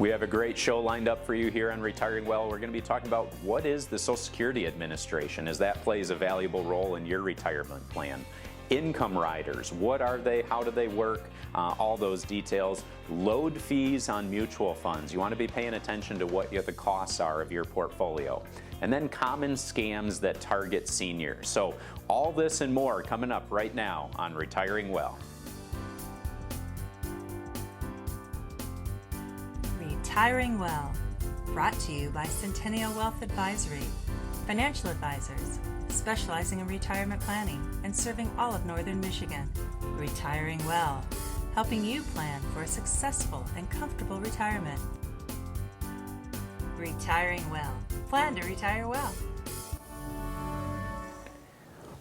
We have a great show lined up for you here on Retiring Well. We're going to be talking about what is the Social Security Administration, as that plays a valuable role in your retirement plan. Income riders, what are they, how do they work, all those details. Load fees on mutual funds. You want to be paying attention to what the costs are of your portfolio. And then common scams that target seniors. So all this and more coming up right now on Retiring Well. Retiring Well, brought to you by Centennial Wealth Advisory, financial advisors specializing in retirement planning and serving all of Northern Michigan. Retiring Well, helping you plan for a successful and comfortable retirement. Retiring Well, plan to retire well.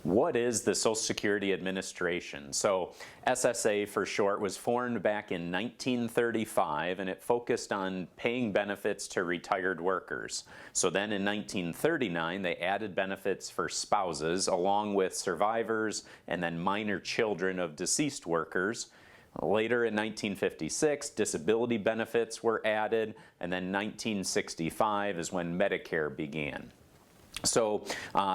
What is the Social Security Administration? So SSA for short was formed back in 1935, and it focused on paying benefits to retired workers. So then in 1939 they added benefits for spouses along with survivors and then minor children of deceased workers. Later in 1956, disability benefits were added, and then 1965 is when Medicare began. So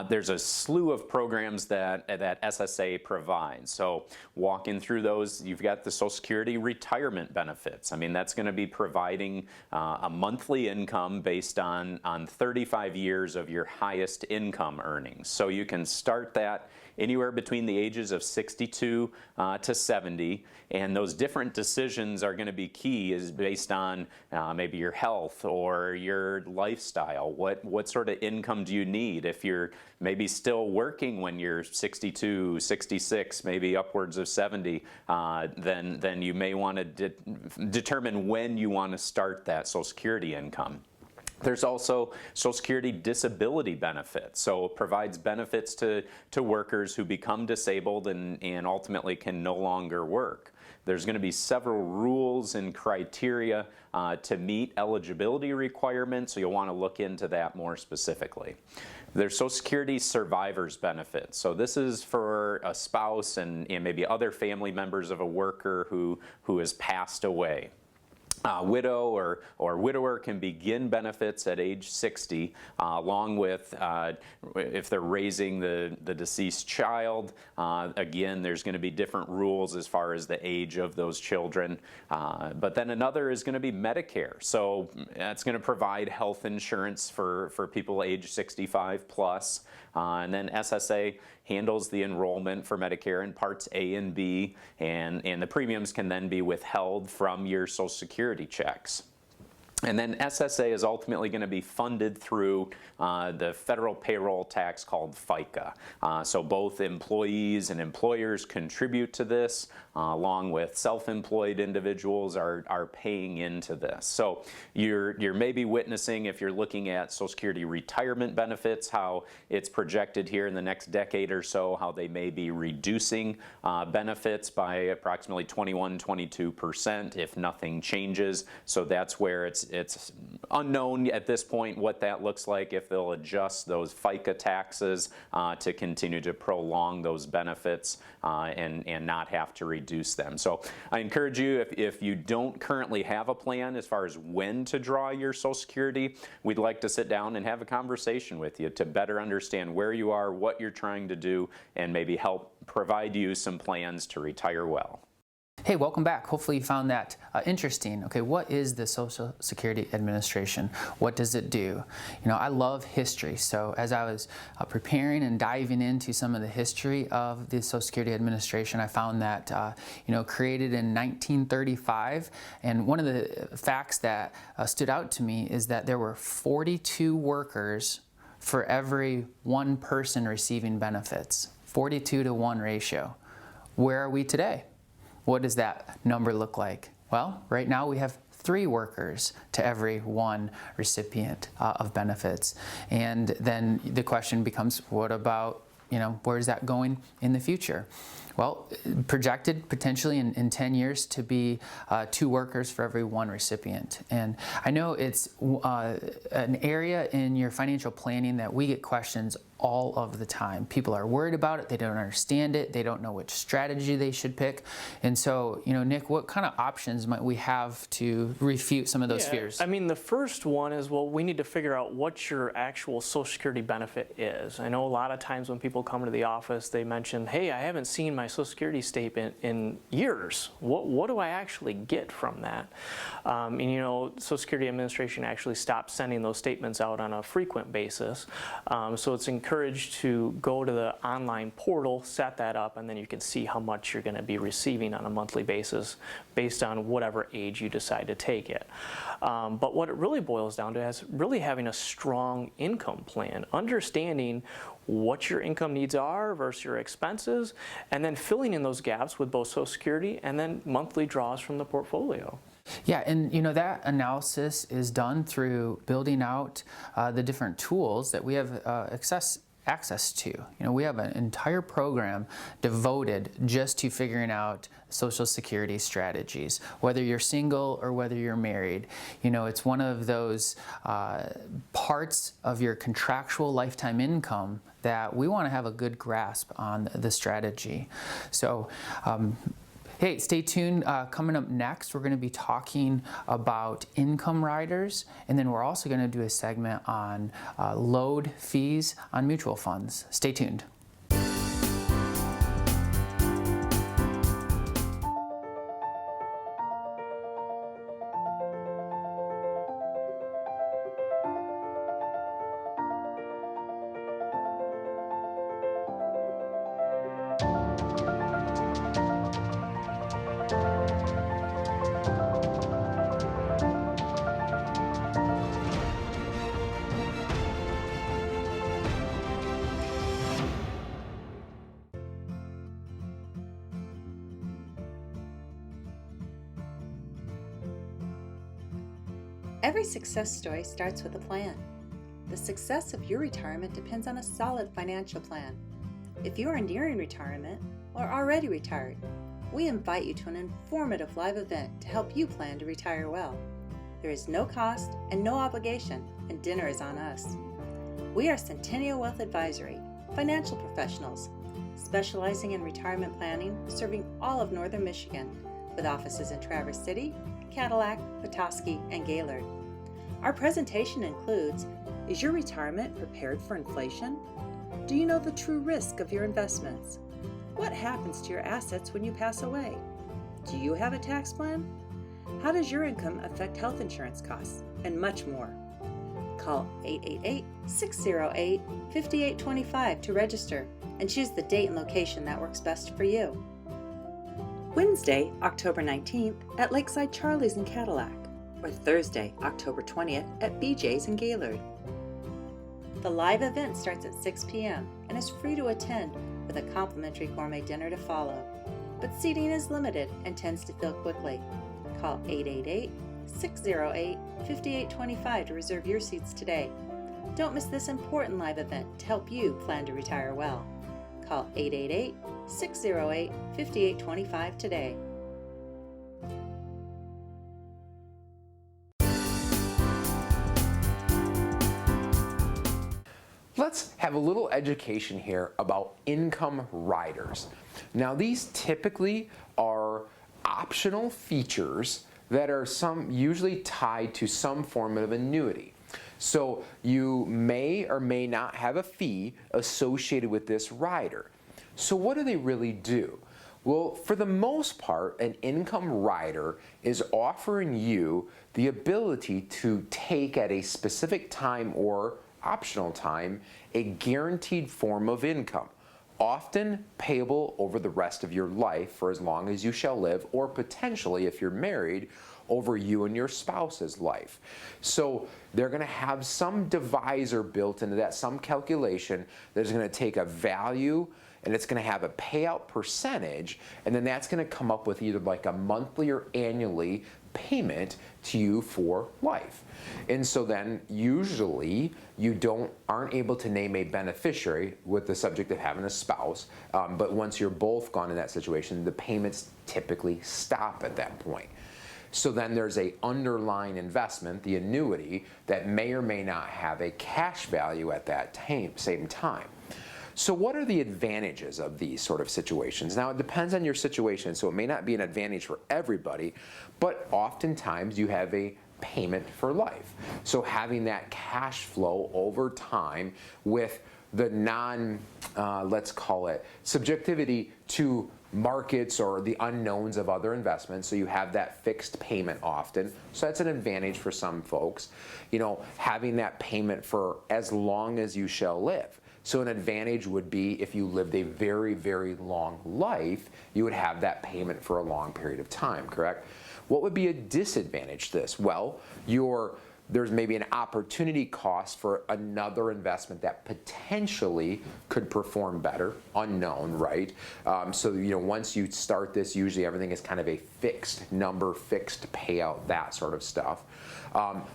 there's a slew of programs that SSA provides. So walking through those, you've got the Social Security retirement benefits. I mean, that's going to be providing a monthly income based on 35 years of your highest income earnings. So you can start that anywhere between the ages of 62 to 70, and those different decisions are going to be key is based on maybe your health or your lifestyle. What sort of income do you need? If you're maybe still working when you're 62, 66, maybe upwards of 70, then you may want to determine when you want to start that Social Security income. There's also Social Security disability benefits, so it provides benefits to workers who become disabled and ultimately can no longer work. There's going to be several rules and criteria to meet eligibility requirements, so you'll want to look into that more specifically. There's Social Security survivors benefits. So this is for a spouse and maybe other family members of a worker who has passed away. Widow or widower can begin benefits at age 60, along with if they're raising the deceased child. Again, there's going to be different rules as far as the age of those children. But then another is going to be Medicare. So that's going to provide health insurance for people age 65 plus. And then SSA handles the enrollment for Medicare in Parts A and B, and the premiums can then be withheld from your Social Security checks. And then SSA is ultimately going to be funded through the federal payroll tax called FICA. So both employees and employers contribute to this, along with self-employed individuals are paying into this. So you're maybe witnessing, if you're looking at Social Security retirement benefits, how it's projected here in the next decade or so, how they may be reducing benefits by approximately 21-22% if nothing changes. So that's where it's unknown at this point what that looks like, if they'll adjust those FICA taxes to continue to prolong those benefits and not have to reduce them. So I encourage you, if you don't currently have a plan as far as when to draw your Social Security, we'd like to sit down and have a conversation with you to better understand where you are, what you're trying to do, and maybe help provide you some plans to retire well. Hey, welcome back. Hopefully you found that interesting. Okay, what is the Social Security Administration? What does it do? You know, I love history, so as I was preparing and diving into some of the history of the Social Security Administration, I found that, created in 1935, and one of the facts that stood out to me is that there were 42 workers for every one person receiving benefits. 42-to-1 ratio. Where are we today? What does that number look like? Well, right now we have 3 workers to every one recipient of benefits. And then the question becomes, what about where's that going in the future? Well, projected potentially in 10 years to be 2 workers for every 1 recipient. And I know it's an area in your financial planning that we get questions all of the time. People are worried about it, they don't understand it, they don't know which strategy they should pick. And so, Nick, what kind of options might we have to refute some of those fears? I mean, the first one is, well, we need to figure out what your actual Social Security benefit is. I know a lot of times when people come to the office, they mention, hey, I haven't seen my Social Security statement in years. What do I actually get from that? Social Security Administration actually stopped sending those statements out on a frequent basis. So it's encouraged to go to the online portal, set that up, and then you can see how much you're going to be receiving on a monthly basis based on whatever age you decide to take it. But what it really boils down to is really having a strong income plan, understanding what your income needs are versus your expenses, and then filling in those gaps with both Social Security and then monthly draws from the portfolio. Yeah, and that analysis is done through building out the different tools that we have access to. We have an entire program devoted just to figuring out Social Security strategies, whether you're single or whether you're married. It's one of those parts of your contractual lifetime income that we want to have a good grasp on the strategy. So, hey, stay tuned. Coming up next, we're going to be talking about income riders, and then we're also going to do a segment on load fees on mutual funds. Stay tuned. Every success story starts with a plan. The success of your retirement depends on a solid financial plan. If you are nearing retirement or already retired, we invite you to an informative live event to help you plan to retire well. There is no cost and no obligation, and dinner is on us. We are Centennial Wealth Advisory, financial professionals, specializing in retirement planning, serving all of northern Michigan, with offices in Traverse City, Cadillac, Petoskey, and Gaylord. Our presentation includes, is your retirement prepared for inflation? Do you know the true risk of your investments? What happens to your assets when you pass away? Do you have a tax plan? How does your income affect health insurance costs? And much more. Call 888-608-5825 to register and choose the date and location that works best for you. Wednesday, October 19th at Lakeside Charlie's in Cadillac, or Thursday, October 20th at BJ's in Gaylord. The live event starts at 6 p.m. and is free to attend with a complimentary gourmet dinner to follow, but seating is limited and tends to fill quickly. Call 888-608-5825 to reserve your seats today. Don't miss this important live event to help you plan to retire well. Call 888-608-5825 today. Let's have a little education here about income riders. Now, these typically are optional features that are usually tied to some form of annuity. So you may or may not have a fee associated with this rider. So what do they really do? Well, for the most part, an income rider is offering you the ability to take at a specific time or optional time a guaranteed form of income, often payable over the rest of your life for as long as you shall live, or potentially, if you're married, over you and your spouse's life. So they're going to have some divisor built into that, some calculation that is going to take a value and it's going to have a payout percentage, and then that's going to come up with either like a monthly or annually payment to you for life. And so then usually you aren't able to name a beneficiary with the subject of having a spouse, but once you're both gone in that situation, the payments typically stop at that point. So then there's a underlying investment, the annuity, that may or may not have a cash value at that same time. So what are the advantages of these sort of situations? Now, it depends on your situation, so it may not be an advantage for everybody, but oftentimes you have a payment for life. So having that cash flow over time with the let's call it subjectivity to markets or the unknowns of other investments, so you have that fixed payment often. So that's an advantage for some folks. You know, having that payment for as long as you shall live. So an advantage would be if you lived a very, very long life, you would have that payment for a long period of time, correct? What would be a disadvantage to this? Well, there's maybe an opportunity cost for another investment that potentially could perform better, unknown, right? So, you know, once you start this, usually everything is kind of a fixed number, fixed payout, that sort of stuff.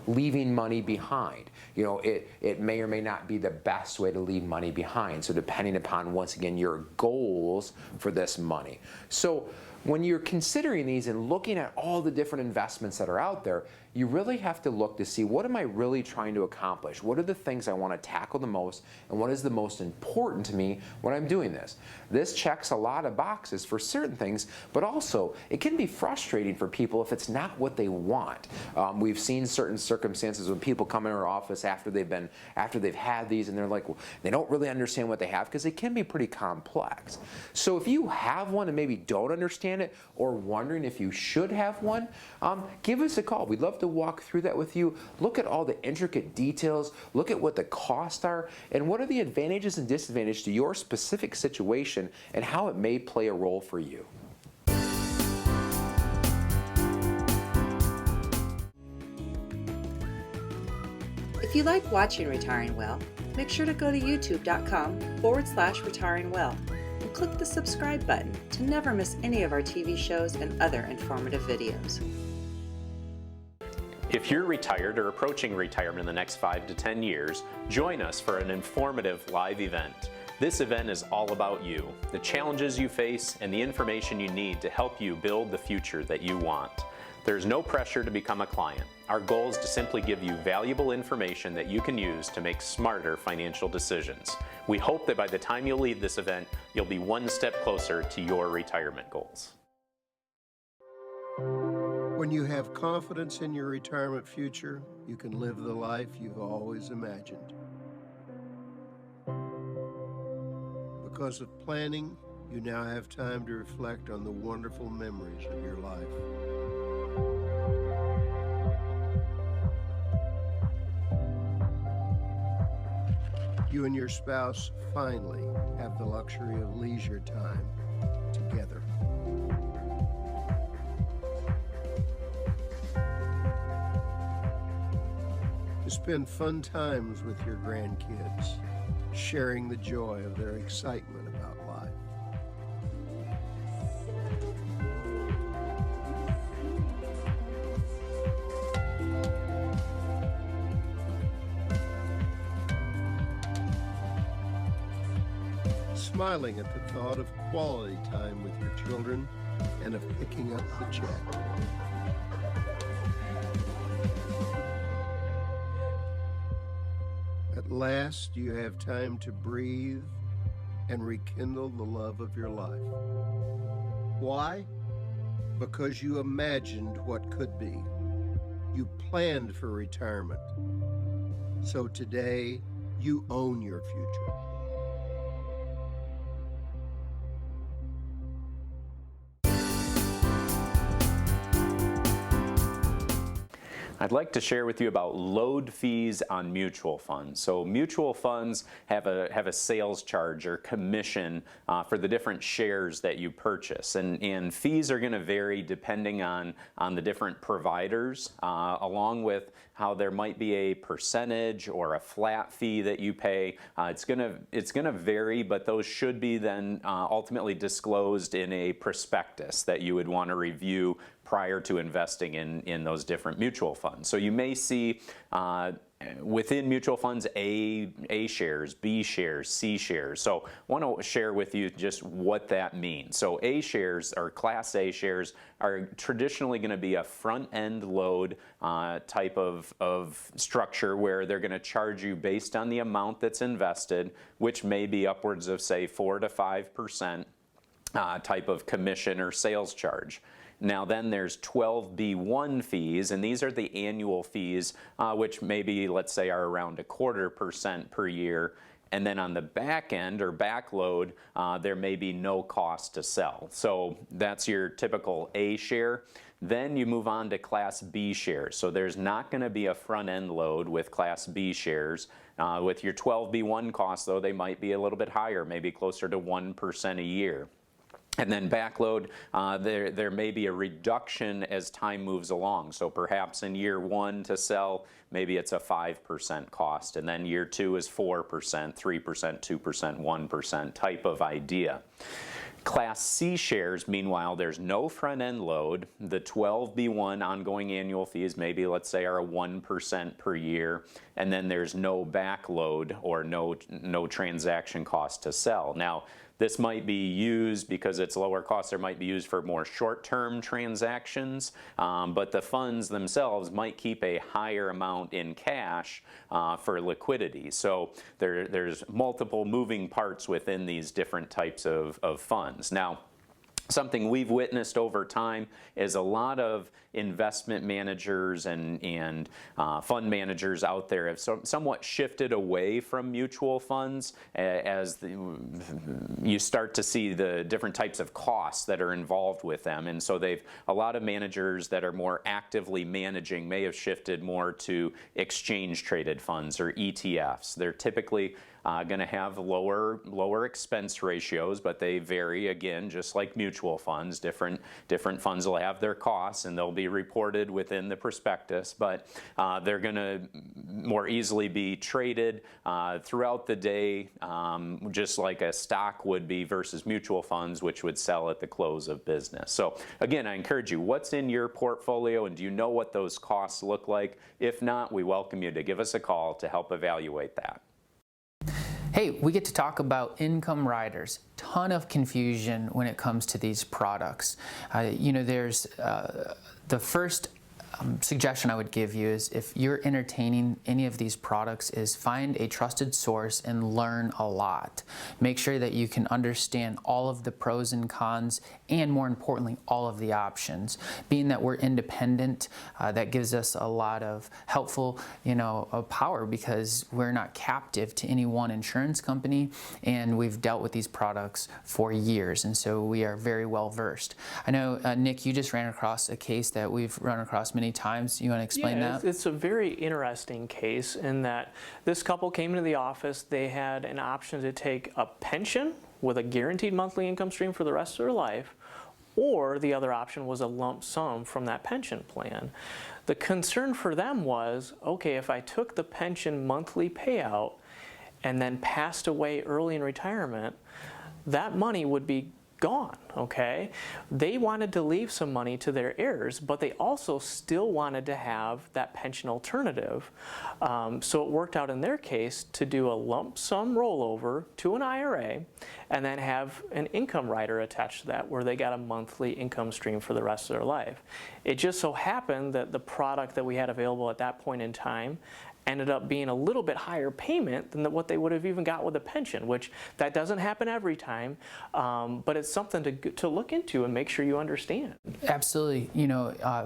Leaving money behind. You know, it may or may not be the best way to leave money behind. So depending upon, once again, your goals for this money. So when you're considering these and looking at all the different investments that are out there, you really have to look to see, what am I really trying to accomplish? What are the things I want to tackle the most, and what is the most important to me when I'm doing this? This checks a lot of boxes for certain things, but also it can be frustrating for people if it's not what they want. We've seen certain circumstances when people come in our office after they've had these, and they're like, well, they don't really understand what they have, because they can be pretty complex. So if you have one and maybe don't understand it, or wondering if you should have one, give us a call. We'd love to walk through that with you, look at all the intricate details, look at what the costs are, and what are the advantages and disadvantages to your specific situation, and how it may play a role for you. If you like watching Retiring Well, make sure to go to youtube.com/retiringwell and click the subscribe button to never miss any of our TV shows and other informative videos. If you're retired or approaching retirement in the next 5 to 10 years, join us for an informative live event. This event is all about you, the challenges you face, and the information you need to help you build the future that you want. There's no pressure to become a client. Our goal is to simply give you valuable information that you can use to make smarter financial decisions. We hope that by the time you leave this event, you'll be one step closer to your retirement goals. When you have confidence in your retirement future, you can live the life you've always imagined. Because of planning, you now have time to reflect on the wonderful memories of your life. You and your spouse finally have the luxury of leisure time together. To spend fun times with your grandkids, sharing the joy of their excitement about life. Smiling at the thought of quality time with your children and of picking up the check. At last, you have time to breathe and rekindle the love of your life. Why? Because you imagined what could be. You planned for retirement. So today, you own your future. I'd like to share with you about load fees on mutual funds. So mutual funds have a sales charge or commission for the different shares that you purchase, and fees are going to vary depending on the different providers, along with how there might be a percentage or a flat fee that you pay. It's gonna vary, but those should be then ultimately disclosed in a prospectus that you would want to review prior to investing in those different mutual funds. So you may see within mutual funds A shares, B shares, C shares. So I want to share with you just what that means. So A shares, or Class A shares, are traditionally going to be a front-end load type of structure where they're going to charge you based on the amount that's invested, which may be upwards of, say, 4 to 5% type of commission or sales charge. Now then there's 12B1 fees, and these are the annual fees, which maybe, let's say, are around 0.25% per year. And then on the back end, or backload, there may be no cost to sell. So that's your typical A share. Then you move on to Class B shares. So there's not going to be a front end load with Class B shares. With your 12B1 costs, though, they might be a little bit higher, maybe closer to 1% a year. And then backload, there may be a reduction as time moves along. So perhaps in year 1 to sell, maybe it's a 5% cost. And then year 2 is 4%, 3%, 2%, 1% type of idea. Class C shares, meanwhile, there's no front-end load. The 12B1 ongoing annual fees maybe, let's say, are 1% per year, and then there's no backload or no transaction cost to sell. Now, this might be used because it's lower cost. There might be used for more short-term transactions, but the funds themselves might keep a higher amount in cash for liquidity. So there's multiple moving parts within these different types of funds. Now, something we've witnessed over time is a lot of investment managers and fund managers out there have somewhat shifted away from mutual funds as you start to see the different types of costs that are involved with them. And so a lot of managers that are more actively managing may have shifted more to exchange traded funds or ETFs. They're typically going to have lower expense ratios, but they vary, again, just like mutual funds. Different funds will have their costs, and they'll be reported within the prospectus, but they're going to more easily be traded throughout the day, just like a stock would be versus mutual funds, which would sell at the close of business. So again, I encourage you, what's in your portfolio, and do you know what those costs look like? If not, we welcome you to give us a call to help evaluate that. Hey, we get to talk about income riders. Ton of confusion when it comes to these products. There's the first suggestion I would give you is, if you're entertaining any of these products, is find a trusted source and learn a lot. Make sure that you can understand all of the pros and cons, and more importantly, all of the options. Being that we're independent, that gives us a lot of helpful, power, because we're not captive to any one insurance company, and we've dealt with these products for years, and so we are very well versed. I know, Nick, you just ran across a case that we've run across many times. You want to explain that? It's a very interesting case in that this couple came into the office. They had an option to take a pension with a guaranteed monthly income stream for the rest of their life, or the other option was a lump sum from that pension plan. The concern for them was, okay, if I took the pension monthly payout and then passed away early in retirement, that money would be gone, okay? They wanted to leave some money to their heirs, but they also still wanted to have that pension alternative. So it worked out in their case to do a lump sum rollover to an IRA and then have an income rider attached to that, where they got a monthly income stream for the rest of their life. It just so happened that the product that we had available at that point in time ended up being a little bit higher payment than what they would have even got with a pension, which that doesn't happen every time, but it's something to look into and make sure you understand. Absolutely.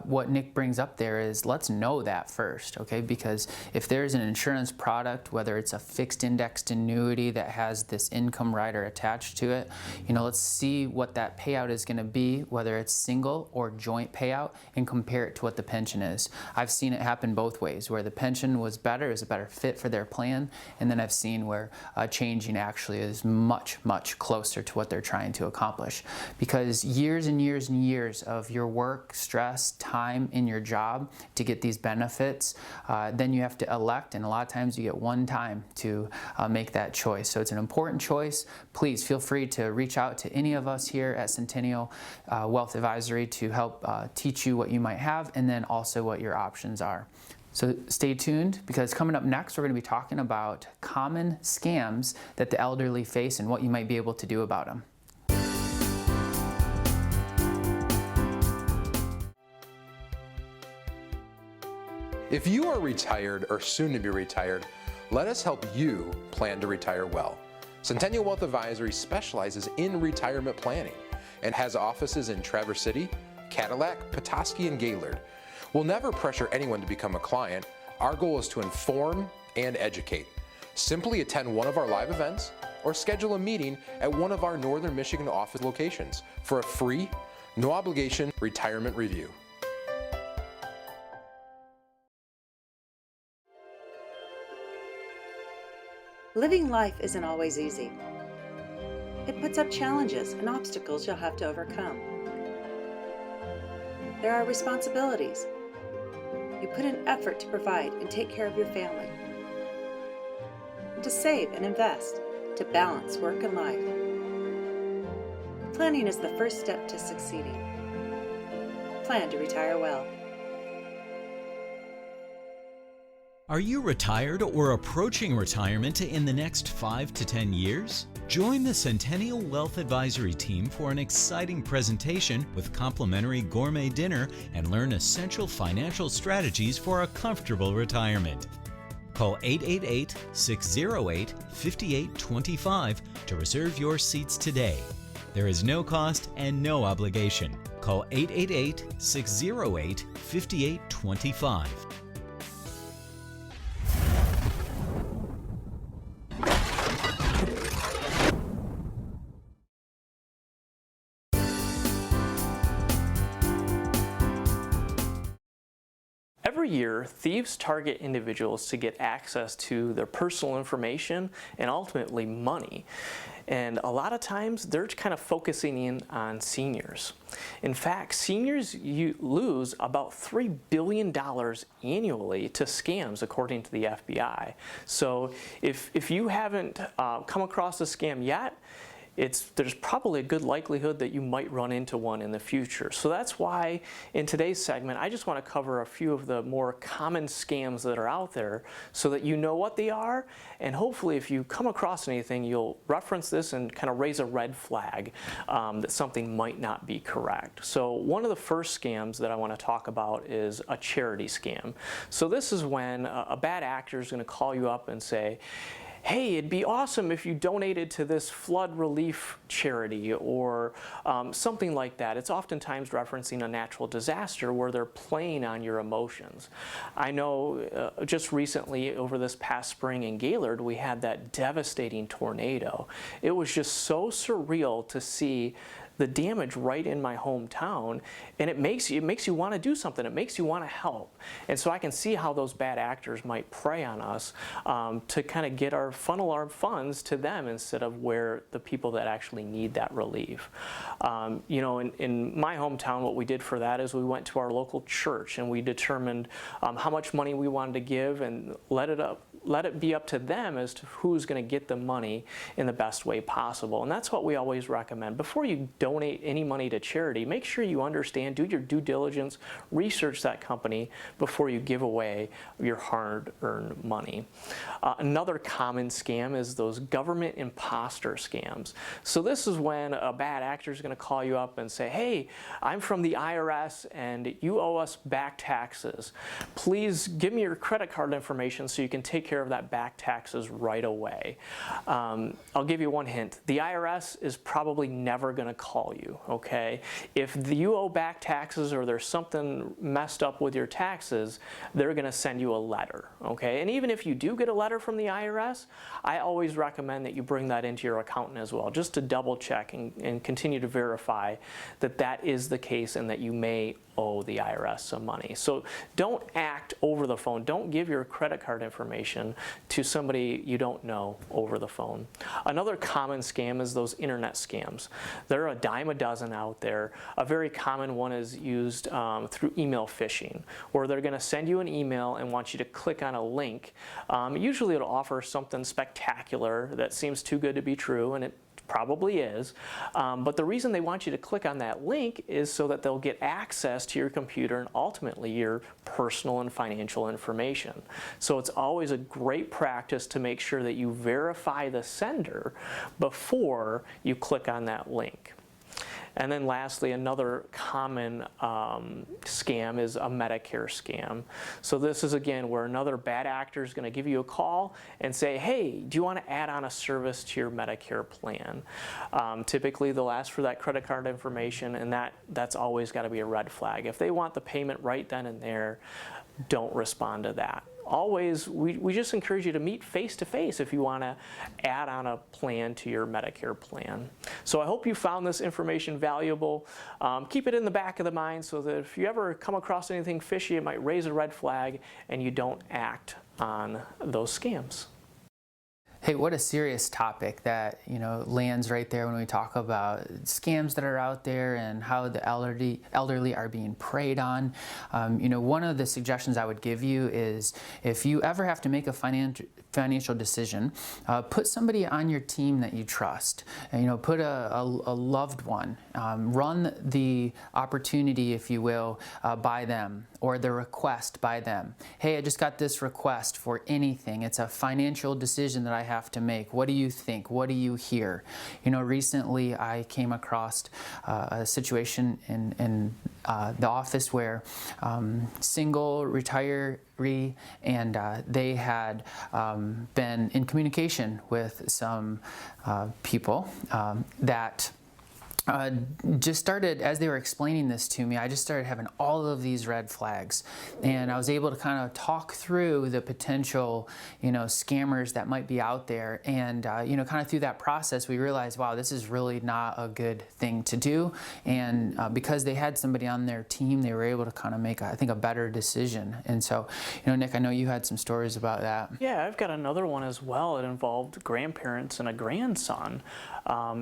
What Nick brings up there is, let's know that first, okay? Because if there's an insurance product, whether it's a fixed indexed annuity that has this income rider attached to it, let's see what that payout is going to be, whether it's single or joint payout, and compare it to what the pension is. I've seen it happen both ways, where the pension was better, is a better fit for their plan, and then I've seen where changing actually is much, much closer to what they're trying to accomplish. because years and years and years of your work, stress, time in your job to get these benefits, then you have to elect, and a lot of times you get one time to make that choice. So it's an important choice. Please feel free to reach out to any of us here at Centennial Wealth Advisory to help teach you what you might have, and then also what your options are. So stay tuned, because coming up next, we're going to be talking about common scams that the elderly face and what you might be able to do about them. If you are retired or soon to be retired, let us help you plan to retire well. Centennial Wealth Advisory specializes in retirement planning and has offices in Traverse City, Cadillac, Petoskey, and Gaylord. We'll never pressure anyone to become a client. Our goal is to inform and educate. Simply attend one of our live events or schedule a meeting at one of our Northern Michigan office locations for a free, no obligation retirement review. Living life isn't always easy. It puts up challenges and obstacles you'll have to overcome. There are responsibilities. You put in effort to provide and take care of your family, and to save and invest, to balance work and life. Planning is the first step to succeeding. Plan to retire well. Are you retired or approaching retirement in the next 5 to 10 years? Join the Centennial Wealth Advisory team for an exciting presentation with complimentary gourmet dinner and learn essential financial strategies for a comfortable retirement. Call 888-608-5825 to reserve your seats today. There is no cost and no obligation. Call 888-608-5825. Every year, thieves target individuals to get access to their personal information and ultimately money. And a lot of times, they're kind of focusing in on seniors. In fact, seniors lose about $3 billion annually to scams, according to the FBI. So if you haven't come across a scam yet, there's probably a good likelihood that you might run into one in the future. So that's why in today's segment, I just want to cover a few of the more common scams that are out there so that you know what they are, and hopefully if you come across anything, you'll reference this and kind of raise a red flag that something might not be correct. So one of the first scams that I want to talk about is a charity scam. So this is when a bad actor is going to call you up and say, hey, it'd be awesome if you donated to this flood relief charity or something like that. It's oftentimes referencing a natural disaster where they're playing on your emotions. I know just recently, over this past spring in Gaylord, we had that devastating tornado. It was just so surreal to see the damage right in my hometown, and it makes you want to do something. It makes you want to help. And so I can see how those bad actors might prey on us to kind of funnel our funds to them instead of where the people that actually need that relief. You know, in my hometown, what we did for that is we went to our local church and we determined how much money we wanted to give and let it be up to them as to who's going to get the money in the best way possible. And that's what we always recommend. Before you donate any money to charity, make sure you understand, do your due diligence, research that company before you give away your hard-earned money. Another common scam is those government imposter scams. So this is when a bad actor is going to call you up and say, hey, I'm from the IRS and you owe us back taxes. Please give me your credit card information so you can take care of that back taxes right away. I'll give you one hint. The IRS is probably never going to call you, okay? If you owe back taxes or there's something messed up with your taxes, they're going to send you a letter, okay? And even if you do get a letter from the IRS, I always recommend that you bring that into your accountant as well, just to double check and continue to verify that that is the case and that you may owe the IRS some money. So don't act over the phone. Don't give your credit card information to somebody you don't know over the phone. Another common scam is those internet scams. There are a dime a dozen out there. A very common one is used through email phishing, where they're going to send you an email and want you to click on a link. Usually it'll offer something spectacular that seems too good to be true, and it probably is, but the reason they want you to click on that link is so that they'll get access to your computer and ultimately your personal and financial information. So it's always a great practice to make sure that you verify the sender before you click on that link. And then lastly, another common scam is a Medicare scam. So this is, again, where another bad actor is going to give you a call and say, hey, do you want to add on a service to your Medicare plan? Typically, they'll ask for that credit card information, and that's always got to be a red flag. If they want the payment right then and there, don't respond to that. Always, we just encourage you to meet face-to-face if you want to add on a plan to your Medicare plan. So I hope you found this information valuable. Keep it in the back of the mind so that if you ever come across anything fishy, it might raise a red flag and you don't act on those scams. Hey, what a serious topic that, lands right there when we talk about scams that are out there and how the elderly are being preyed on. One of the suggestions I would give you is if you ever have to make a financial decision, put somebody on your team that you trust. Put a loved one. Run the opportunity, if you will, by them, or the request by them. Hey, I just got this request for anything. It's a financial decision that I have to make. What do you think? What do you hear? Recently I came across a situation in the office where single retiree, and they had been in communication with some people that just started, as they were explaining this to me, I just started having all of these red flags, and I was able to kind of talk through the potential, scammers that might be out there, and kind of through that process, we realized, wow, this is really not a good thing to do, and because they had somebody on their team, they were able to kind of make, I think, a better decision. And so, Nick, I know you had some stories about that. Yeah, I've got another one as well. It involved grandparents and a grandson.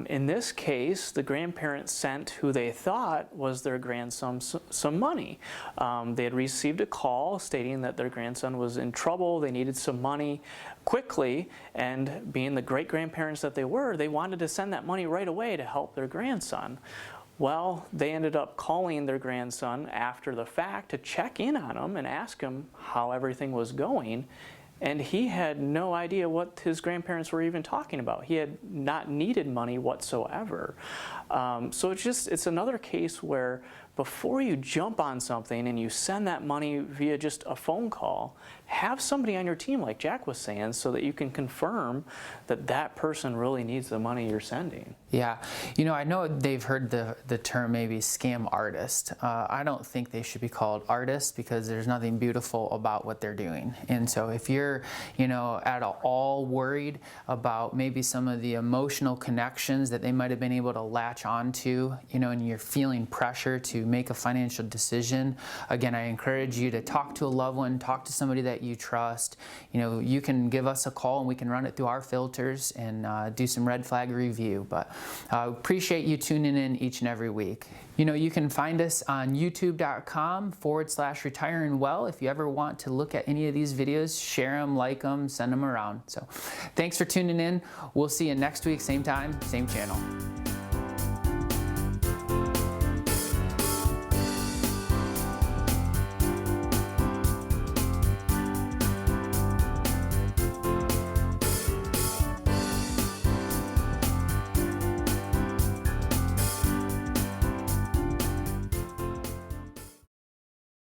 In this case, the grandparents sent who they thought was their grandson some money. They had received a call stating that their grandson was in trouble, they needed some money quickly, and being the great-grandparents that they were, they wanted to send that money right away to help their grandson. Well, they ended up calling their grandson after the fact to check in on him and ask him how everything was going. And he had no idea what his grandparents were even talking about. He had not needed money whatsoever. So it's another case where before you jump on something and you send that money via just a phone call, have somebody on your team, like Jack was saying, so that you can confirm that that person really needs the money you're sending. Yeah, I know they've heard the term maybe scam artist. I don't think they should be called artists because there's nothing beautiful about what they're doing. And so if you're, at all worried about maybe some of the emotional connections that they might have been able to latch onto, and you're feeling pressure to make a financial decision, again, I encourage you to talk to a loved one, talk to somebody that you trust. You can give us a call and we can run it through our filters and do some red flag review. But appreciate you tuning in each and every week. You can find us on youtube.com/retiring well. If you ever want to look at any of these videos, share them, like them, send them around. So thanks for tuning in. We'll see you next week, same time, same channel.